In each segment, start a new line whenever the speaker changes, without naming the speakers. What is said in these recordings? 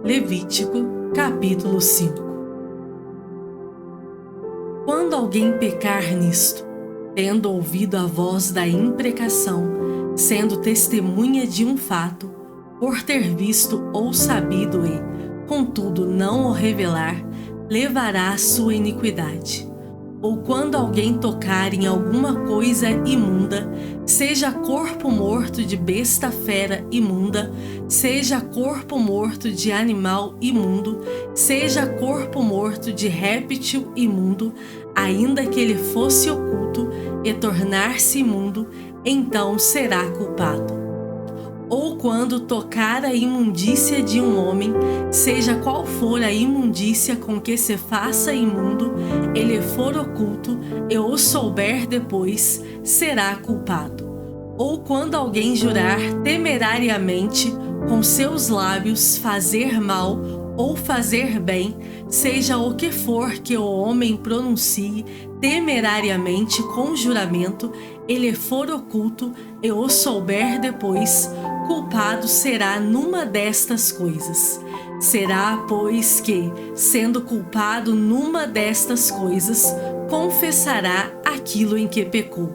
Levítico, capítulo 5. Quando alguém pecar nisto, tendo ouvido a voz da imprecação, sendo testemunha de um fato, por ter visto ou sabido e, contudo, não o revelar, levará a sua iniquidade. Ou quando alguém tocar em alguma coisa imunda, seja corpo morto de besta fera imunda, seja corpo morto de animal imundo, seja corpo morto de réptil imundo, ainda que ele fosse oculto e tornar-se imundo, então será culpado. Ou quando tocar a imundícia de um homem, seja qual for a imundícia com que se faça imundo, ele for oculto e o souber depois, será culpado. Ou quando alguém jurar temerariamente com seus lábios fazer mal ou fazer bem, seja o que for que o homem pronuncie temerariamente com juramento, ele for oculto e o souber depois, culpado será numa destas coisas. Será, pois, que, sendo culpado numa destas coisas, confessará aquilo em que pecou.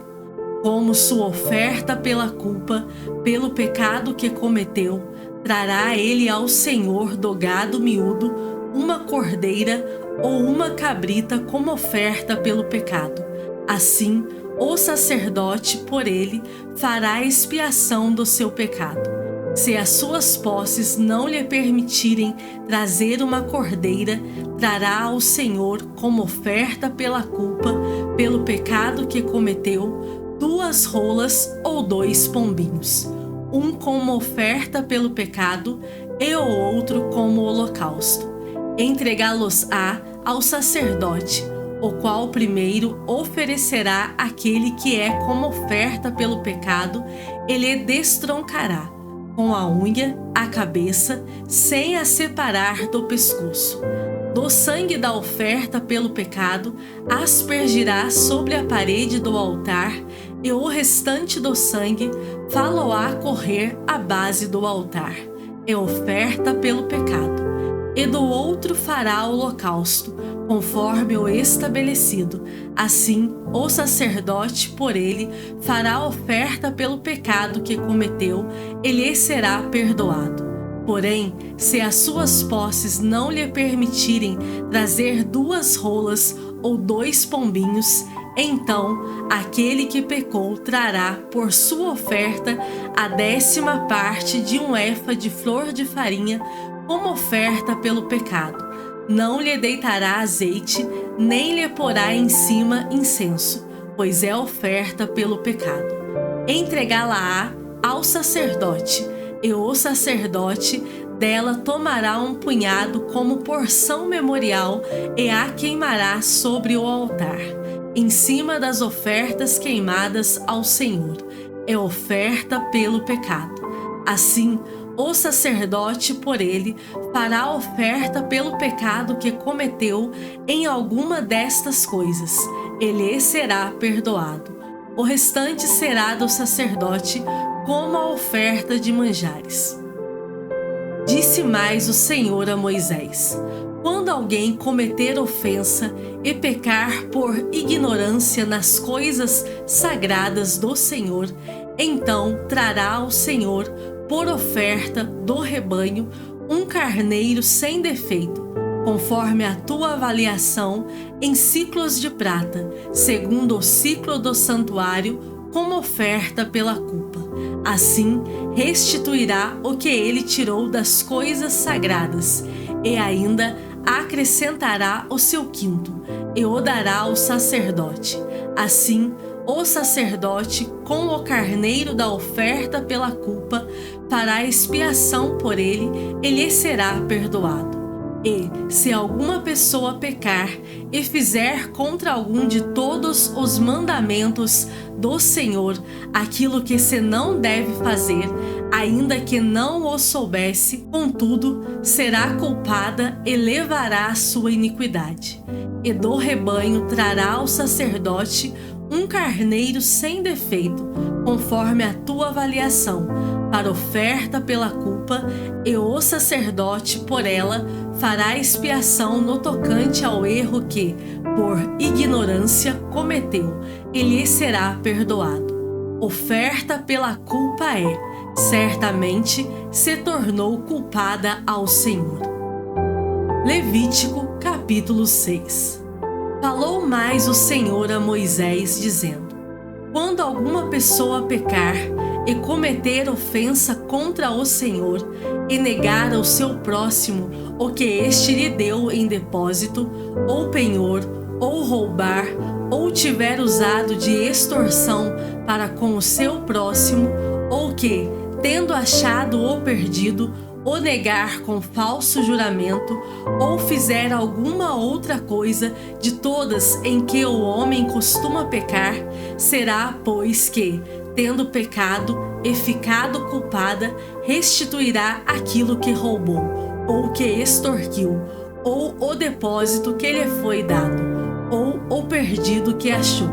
Como sua oferta pela culpa, pelo pecado que cometeu, trará ele ao Senhor do gado miúdo uma cordeira ou uma cabrita como oferta pelo pecado. Assim, o sacerdote, por ele, fará expiação do seu pecado. Se as suas posses não lhe permitirem trazer uma cordeira, trará ao Senhor como oferta pela culpa, pelo pecado que cometeu, 2 rolas ou 2 pombinhos, um como oferta pelo pecado e o outro como holocausto. Entregá-los-á ao sacerdote, o qual primeiro oferecerá aquele que é como oferta pelo pecado, ele destroncará com a unha a cabeça, sem a separar do pescoço. Do sangue da oferta pelo pecado, aspergirá sobre a parede do altar, e o restante do sangue fá-lo-á correr à base do altar, é oferta pelo pecado. E do outro fará o holocausto, conforme o estabelecido. Assim, o sacerdote, por ele, fará oferta pelo pecado que cometeu, e lhe será perdoado. Porém, se as suas posses não lhe permitirem trazer 2 rolas ou 2 pombinhos, então aquele que pecou trará por sua oferta a 10ª parte de um efa de flor de farinha como oferta pelo pecado. Não lhe deitará azeite, nem lhe porá em cima incenso, pois é oferta pelo pecado. Entregá-la-á ao sacerdote, e o sacerdote dela tomará um punhado como porção memorial e a queimará sobre o altar, em cima das ofertas queimadas ao Senhor. É oferta pelo pecado. Assim, o sacerdote, por ele, fará oferta pelo pecado que cometeu em alguma destas coisas. Ele será perdoado. O restante será do sacerdote como a oferta de manjares. Disse mais o Senhor a Moisés: quando alguém cometer ofensa e pecar por ignorância nas coisas sagradas do Senhor, então trará ao Senhor, por oferta do rebanho, um carneiro sem defeito, conforme a tua avaliação, em siclos de prata, segundo o ciclo do santuário, como oferta pela culpa. Assim, restituirá o que ele tirou das coisas sagradas, e ainda acrescentará o seu quinto, e o dará ao sacerdote. Assim, o sacerdote, com o carneiro da oferta pela culpa, fará expiação por ele, e lhe será perdoado. E, se alguma pessoa pecar e fizer contra algum de todos os mandamentos do Senhor aquilo que se não deve fazer, ainda que não o soubesse, contudo, será culpada e levará a sua iniquidade. E do rebanho trará ao sacerdote um carneiro sem defeito, conforme a tua avaliação, para oferta pela culpa, e o sacerdote por ela fará expiação no tocante ao erro que, por ignorância, cometeu, e lhe será perdoado. Oferta pela culpa certamente se tornou culpada ao Senhor. Levítico capítulo 6. Falou mais o Senhor a Moisés, dizendo: quando alguma pessoa pecar e cometer ofensa contra o Senhor, e negar ao seu próximo o que este lhe deu em depósito, ou penhor, ou roubar, ou tiver usado de extorsão para com o seu próximo, ou que, tendo achado o perdido, o negar com falso juramento, ou fizer alguma outra coisa de todas em que o homem costuma pecar, será, pois que, tendo pecado e ficado culpada, restituirá aquilo que roubou, ou que extorquiu, ou o depósito que lhe foi dado, ou o perdido que achou,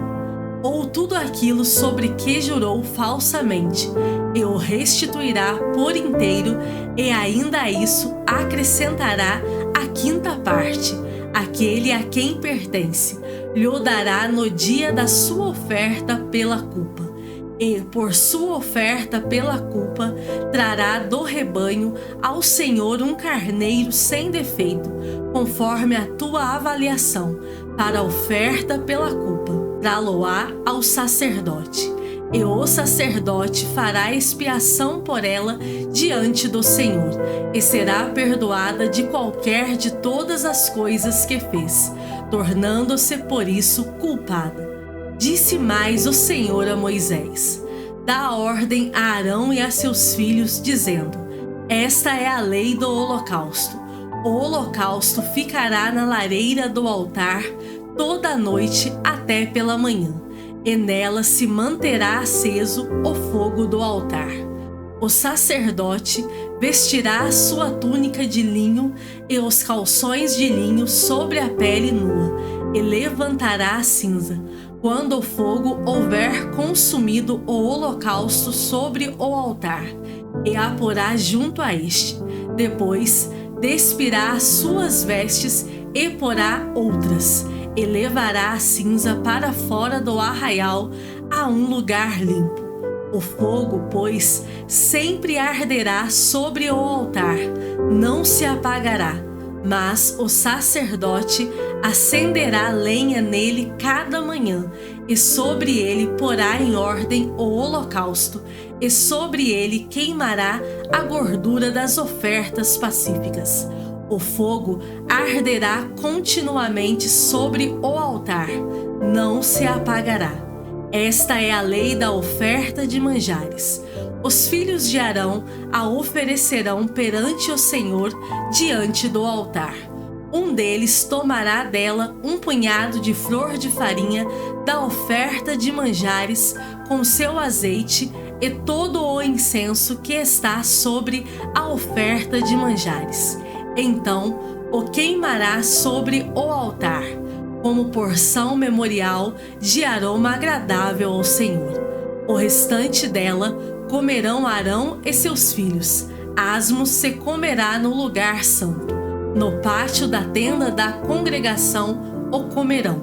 ou tudo aquilo sobre que jurou falsamente, e o restituirá por inteiro, e ainda a isso acrescentará a quinta parte, aquele a quem pertence, lhe o dará no dia da sua oferta pela culpa. E, por sua oferta pela culpa, trará do rebanho ao Senhor um carneiro sem defeito, conforme a tua avaliação, para a oferta pela culpa, trá-lo-á ao sacerdote. E o sacerdote fará expiação por ela diante do Senhor, e será perdoada de qualquer de todas as coisas que fez, tornando-se por isso culpada. Disse mais o Senhor a Moisés: dá ordem a Arão e a seus filhos, dizendo: esta é a lei do holocausto. O holocausto ficará na lareira do altar toda a noite até pela manhã, e nela se manterá aceso o fogo do altar. O sacerdote vestirá a sua túnica de linho e os calções de linho sobre a pele nua, e levantará a cinza, quando o fogo houver consumido o holocausto sobre o altar, e a porá junto a este. Depois despirá as suas vestes e porá outras, e levará a cinza para fora do arraial a um lugar limpo. O fogo, pois, sempre arderá sobre o altar, não se apagará, mas o sacerdote acenderá lenha nele cada manhã, e sobre ele porá em ordem o holocausto, e sobre ele queimará a gordura das ofertas pacíficas. O fogo arderá continuamente sobre o altar, não se apagará. Esta é a lei da oferta de manjares. Os filhos de Arão a oferecerão perante o Senhor diante do altar. Um deles tomará dela um punhado de flor de farinha da oferta de manjares com seu azeite e todo o incenso que está sobre a oferta de manjares. Então o queimará sobre o altar, como porção memorial de aroma agradável ao Senhor. O restante dela comerão Arão e seus filhos. Asmo se comerá no lugar santo. No pátio da tenda da congregação o comerão.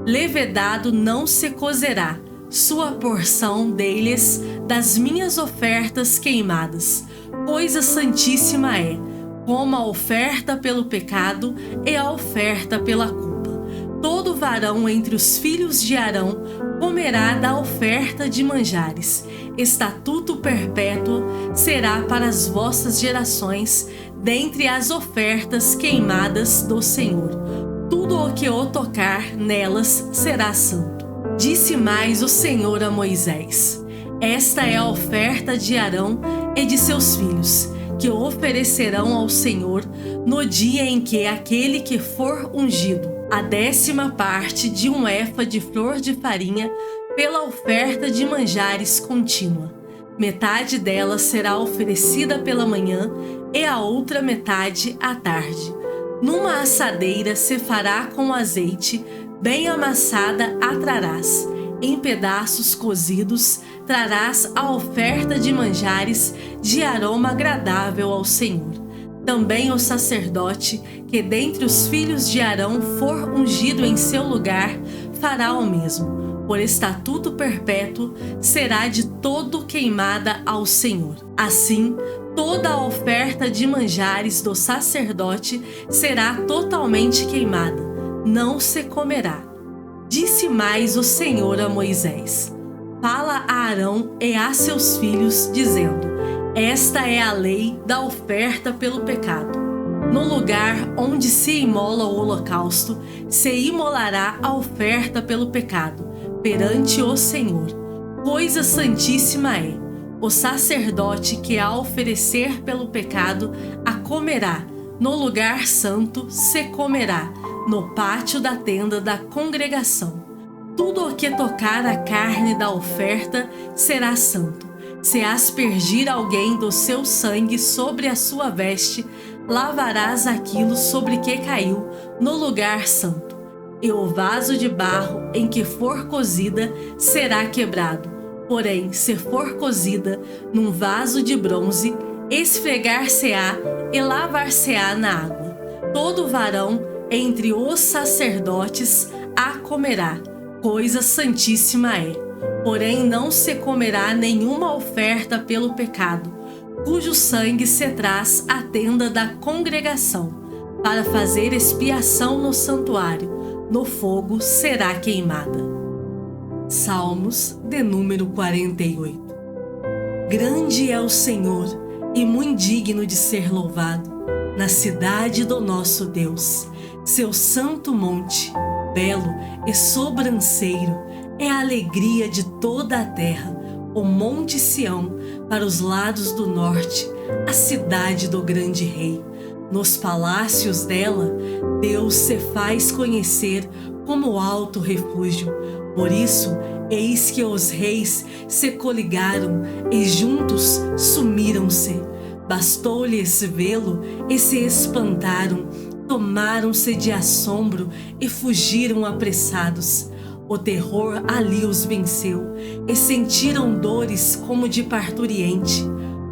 Levedado não se cozerá, sua porção deles das minhas ofertas queimadas. Coisa santíssima é, como a oferta pelo pecado e a oferta pela culpa. Todo varão entre os filhos de Arão comerá da oferta de manjares. Estatuto perpétuo será para as vossas gerações, dentre as ofertas queimadas do Senhor. Tudo o que o tocar nelas será santo. Disse mais o Senhor a Moisés: esta é a oferta de Arão e de seus filhos, que oferecerão ao Senhor no dia em que aquele que for ungido, a 10ª parte de um efa de flor de farinha pela oferta de manjares contínua. Metade dela será oferecida pela manhã e a outra metade à tarde. Numa assadeira se fará com azeite, bem amassada a trarás. Em pedaços cozidos trarás a oferta de manjares de aroma agradável ao Senhor. Também o sacerdote, que dentre os filhos de Arão for ungido em seu lugar, fará o mesmo. Por estatuto perpétuo, será de todo queimada ao Senhor. Assim, toda a oferta de manjares do sacerdote será totalmente queimada, não se comerá. Disse mais o Senhor a Moisés: Fala a Arão e a seus filhos, dizendo: Esta é a lei da oferta pelo pecado. No lugar onde se imola o holocausto, se imolará a oferta pelo pecado, perante o Senhor. Coisa santíssima é. O sacerdote que a oferecer pelo pecado a comerá. No lugar santo se comerá, no pátio da tenda da congregação. Tudo o que tocar a carne da oferta será santo. Se aspergir alguém do seu sangue sobre a sua veste, lavarás aquilo sobre que caiu no lugar santo. E o vaso de barro em que for cozida será quebrado. Porém, se for cozida num vaso de bronze, esfregar-se-á e lavar-se-á na água. Todo varão entre os sacerdotes a comerá. Coisa santíssima é. Porém, não se comerá nenhuma oferta pelo pecado, cujo sangue se traz à tenda da congregação, para fazer expiação no santuário. No fogo será queimada. Salmos de número 48. Grande é o Senhor e muito digno de ser louvado, na cidade do nosso Deus. Seu santo monte, belo e sobranceiro, é a alegria de toda a terra, o monte Sião, para os lados do norte, a cidade do grande rei. Nos palácios dela, Deus se faz conhecer como alto refúgio. Por isso, eis que os reis se coligaram e juntos sumiram-se. Bastou-lhes vê-lo e se espantaram, tomaram-se de assombro e fugiram apressados. O terror ali os venceu e sentiram dores como de parturiente.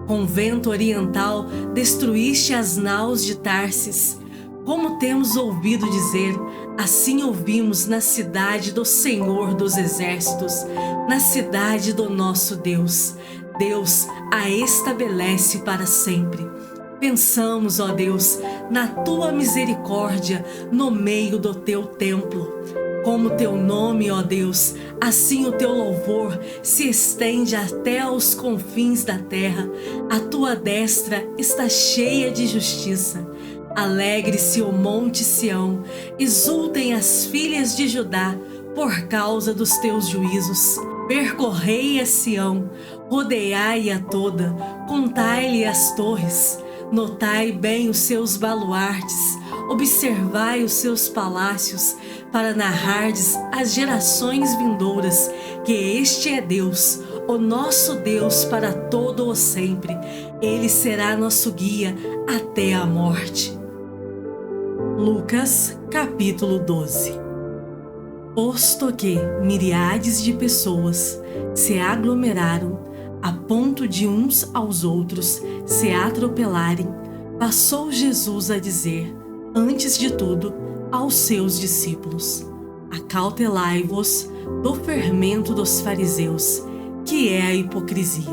Com vento oriental destruíste as naus de Tarsis. Como temos ouvido dizer, assim ouvimos na cidade do Senhor dos Exércitos, na cidade do nosso Deus. Deus a estabelece para sempre. Pensamos, ó Deus, na tua misericórdia no meio do teu templo. Como teu nome, ó Deus, assim o teu louvor se estende até aos confins da terra. A tua destra está cheia de justiça. Alegre-se o monte Sião, exultem as filhas de Judá por causa dos teus juízos. Percorrei a Sião, rodeai-a toda, contai-lhe as torres. Notai bem os seus baluartes, observai os seus palácios, para narrardes às gerações vindouras que este é Deus, o nosso Deus para todo o sempre. Ele será nosso guia até a morte. Lucas, capítulo 12. Posto que miríades de pessoas se aglomeraram, a ponto de uns aos outros se atropelarem, passou Jesus a dizer, antes de tudo, aos seus discípulos: acautelai-vos do fermento dos fariseus, que é a hipocrisia.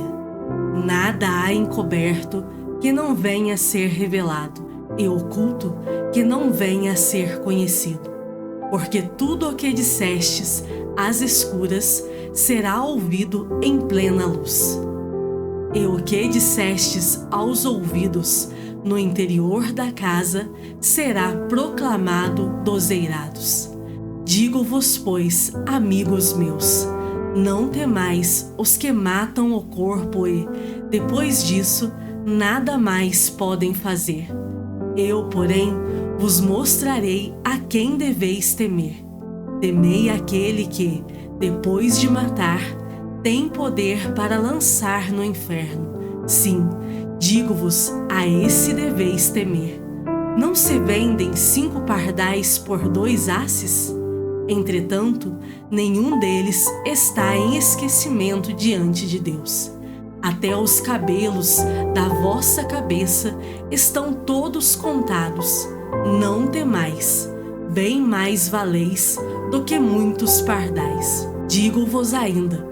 Nada há encoberto que não venha a ser revelado, e oculto que não venha a ser conhecido. Porque tudo o que dissestes às escuras será ouvido em plena luz. E o que dissestes aos ouvidos no interior da casa será proclamado dos eirados. Digo-vos, pois, amigos meus, não temais os que matam o corpo e, depois disso, nada mais podem fazer. Eu, porém, vos mostrarei a quem deveis temer. Temei aquele que, depois de matar, tem poder para lançar no inferno. Sim, digo-vos, a esse deveis temer. Não se vendem 5 pardais por 2 asses? Entretanto, nenhum deles está em esquecimento diante de Deus. Até os cabelos da vossa cabeça estão todos contados. Não temais, bem mais valeis do que muitos pardais. Digo-vos ainda: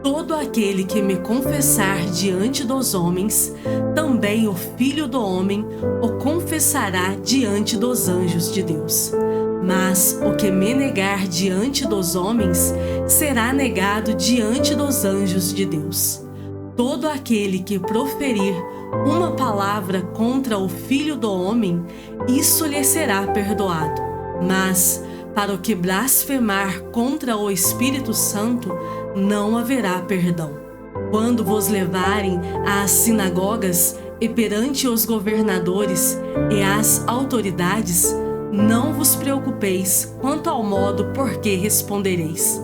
todo aquele que me confessar diante dos homens, também o Filho do Homem o confessará diante dos anjos de Deus. Mas o que me negar diante dos homens, será negado diante dos anjos de Deus. Todo aquele que proferir uma palavra contra o Filho do Homem, isso lhe será perdoado. Mas, para o que blasfemar contra o Espírito Santo, não haverá perdão. Quando vos levarem às sinagogas e perante os governadores e às autoridades, não vos preocupeis quanto ao modo por que respondereis,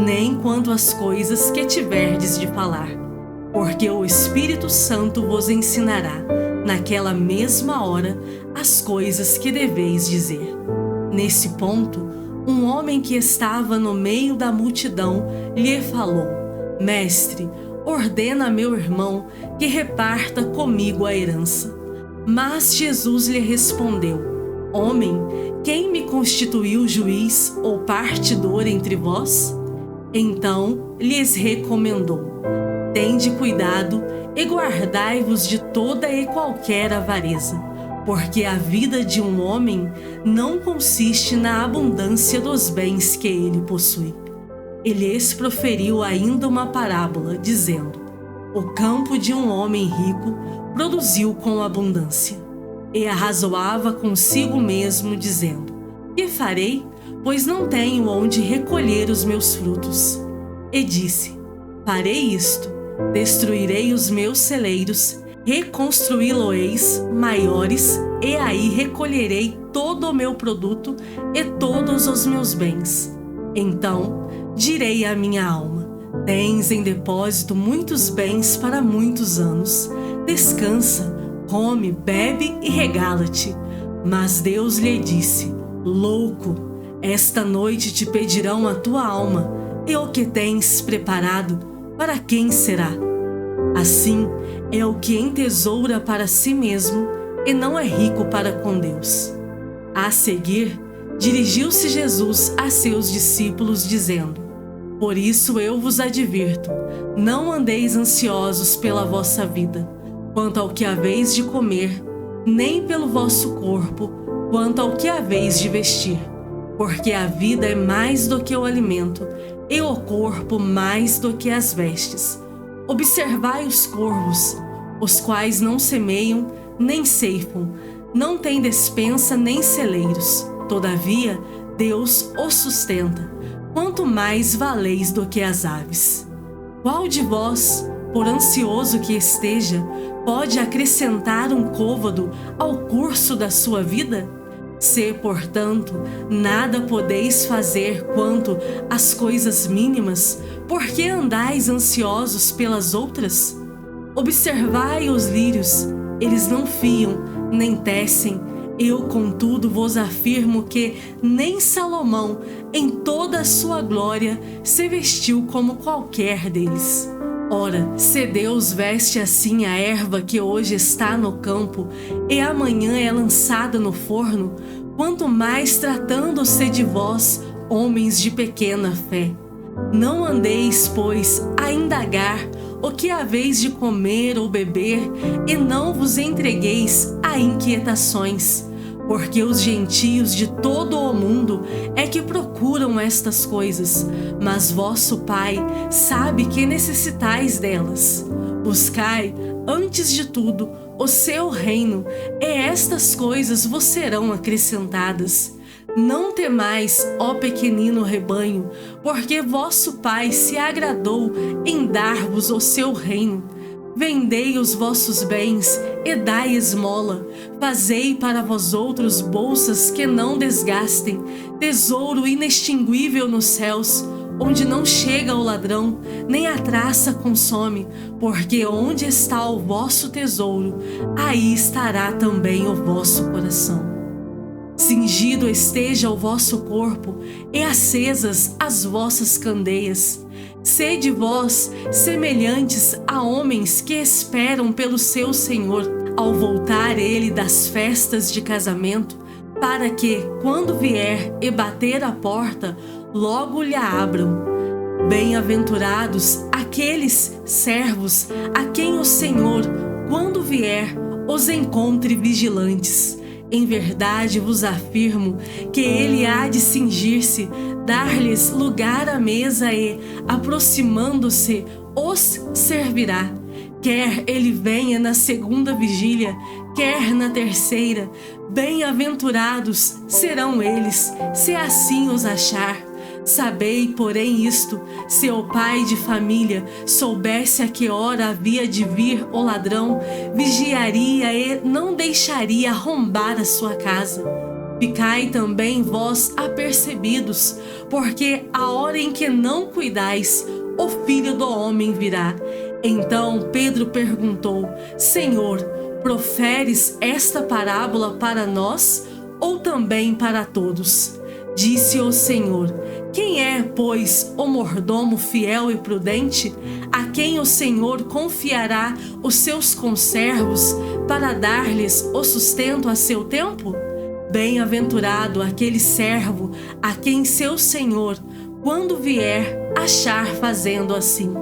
nem quanto às coisas que tiverdes de falar, porque o Espírito Santo vos ensinará, naquela mesma hora, as coisas que deveis dizer. Nesse ponto, um homem que estava no meio da multidão lhe falou: Mestre, ordena a meu irmão que reparta comigo a herança. Mas Jesus lhe respondeu: Homem, quem me constituiu juiz ou partidor entre vós? Então lhes recomendou: Tende cuidado e guardai-vos de toda e qualquer avareza, porque a vida de um homem não consiste na abundância dos bens que ele possui. E lhes proferiu ainda uma parábola, dizendo: O campo de um homem rico produziu com abundância. E arrazoava consigo mesmo, dizendo: Que farei, pois não tenho onde recolher os meus frutos? E disse: Farei isto: destruirei os meus celeiros, reconstruí-lo-eis maiores, e aí recolherei todo o meu produto e todos os meus bens. Então direi à minha alma: Tens em depósito muitos bens para muitos anos. Descansa, come, bebe e regala-te. Mas Deus lhe disse: Louco, esta noite te pedirão a tua alma, e o que tens preparado, para quem será? Assim é o que entesoura para si mesmo e não é rico para com Deus. A seguir, dirigiu-se Jesus a seus discípulos, dizendo: Por isso eu vos advirto, não andeis ansiosos pela vossa vida, quanto ao que haveis de comer, nem pelo vosso corpo, quanto ao que haveis de vestir. Porque a vida é mais do que o alimento, e o corpo mais do que as vestes. Observai os corvos, os quais não semeiam, nem ceifam, não têm despensa nem celeiros. Todavia, Deus os sustenta. Quanto mais valeis do que as aves. Qual de vós, por ansioso que esteja, pode acrescentar um côvado ao curso da sua vida? Se, portanto, nada podeis fazer quanto às coisas mínimas, por que andais ansiosos pelas outras? Observai os lírios, eles não fiam, nem tecem. Eu, contudo, vos afirmo que nem Salomão, em toda a sua glória, se vestiu como qualquer deles. Ora, se Deus veste assim a erva que hoje está no campo e amanhã é lançada no forno, quanto mais tratando-se de vós, homens de pequena fé. Não andeis, pois, a indagar o que haveis de comer ou beber, e não vos entregueis a inquietações, porque os gentios de todo o mundo é que procuram estas coisas, mas vosso Pai sabe que necessitais delas. Buscai, antes de tudo, o seu reino, e estas coisas vos serão acrescentadas. Não temais, ó pequenino rebanho, porque vosso Pai se agradou em dar-vos o seu reino. Vendei os vossos bens e dai esmola. Fazei para vós outros bolsas que não desgastem, tesouro inextinguível nos céus, onde não chega o ladrão, nem a traça consome, porque onde está o vosso tesouro, aí estará também o vosso coração. Cingido esteja o vosso corpo e acesas as vossas candeias. Sede vós semelhantes a homens que esperam pelo seu Senhor, ao voltar ele das festas de casamento, para que, quando vier e bater a porta, logo lhe abram. Bem-aventurados aqueles servos a quem o Senhor, quando vier, os encontre vigilantes. Em verdade vos afirmo que ele há de cingir-se, dar-lhes lugar à mesa e, aproximando-se, os servirá. Quer ele venha na segunda vigília, quer na terceira, bem-aventurados serão eles, se assim os achar. Sabei, porém, isto: se o pai de família soubesse a que hora havia de vir o ladrão, vigiaria e não deixaria arrombar a sua casa. Ficai também vós apercebidos, porque a hora em que não cuidais, o Filho do Homem virá. Então Pedro perguntou: Senhor, proferes esta parábola para nós ou também para todos? Disse o Senhor: quem é, pois, o mordomo fiel e prudente, a quem o Senhor confiará os seus conservos para dar-lhes o sustento a seu tempo? Bem-aventurado aquele servo a quem seu Senhor, quando vier, achar fazendo assim.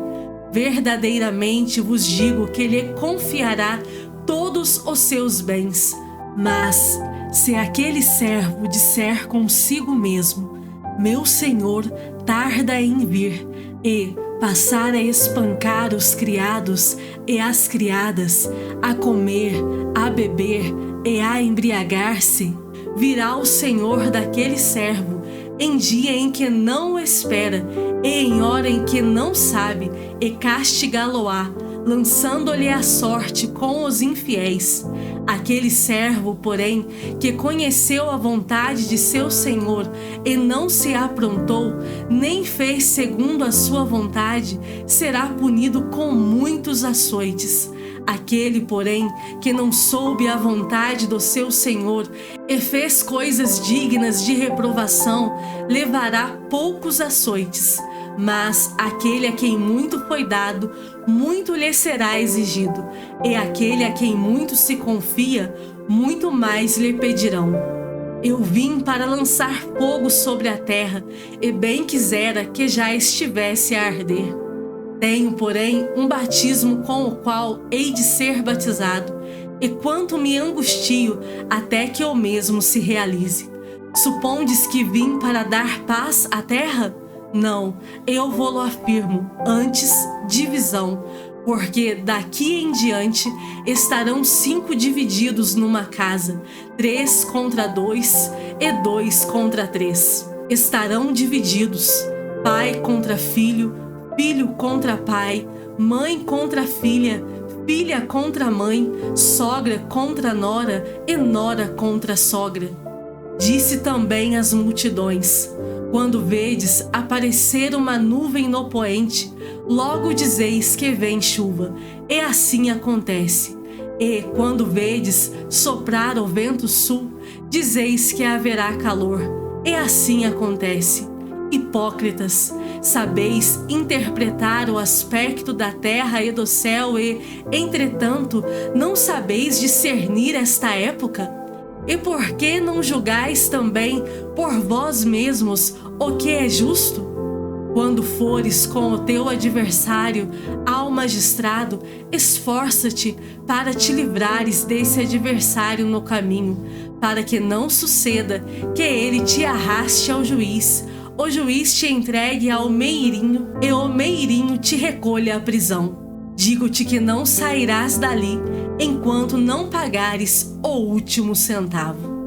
Verdadeiramente vos digo que lhe confiará todos os seus bens. Mas, se aquele servo disser consigo mesmo: meu senhor tarda em vir, e passar a espancar os criados e as criadas, a comer, a beber e a embriagar-se, virá o senhor daquele servo em dia em que não o espera e em hora em que não sabe, e castigá-lo-á, lançando-lhe a sorte com os infiéis. Aquele servo, porém, que conheceu a vontade de seu senhor e não se aprontou, nem fez segundo a sua vontade, será punido com muitos açoites. Aquele, porém, que não soube a vontade do seu senhor e fez coisas dignas de reprovação, levará poucos açoites. Mas aquele a quem muito foi dado, muito lhe será exigido, e aquele a quem muito se confia, muito mais lhe pedirão. Eu vim para lançar fogo sobre a terra, e bem quisera que já estivesse a arder. Tenho, porém, um batismo com o qual hei de ser batizado, e quanto me angustio até que eu mesmo se realize. Supondes que vim para dar paz à terra? Não, eu vou-lo afirmo, antes divisão, porque daqui em diante estarão 5 divididos numa casa, 3 contra 2 e 2 contra 3. Estarão divididos, pai contra filho, filho contra pai, mãe contra filha, filha contra mãe, sogra contra nora e nora contra sogra. Disse também às multidões: quando vedes aparecer uma nuvem no poente, logo dizeis que vem chuva, e assim acontece. E quando vedes soprar o vento sul, dizeis que haverá calor, e assim acontece. Hipócritas, sabeis interpretar o aspecto da terra e do céu e, entretanto, não sabeis discernir esta época? E por que não julgais também por vós mesmos o que é justo? Quando fores com o teu adversário ao magistrado, esforça-te para te livrares desse adversário no caminho, para que não suceda que ele te arraste ao juiz, o juiz te entregue ao meirinho e o meirinho te recolha à prisão. Digo-te que não sairás dali enquanto não pagares o último centavo.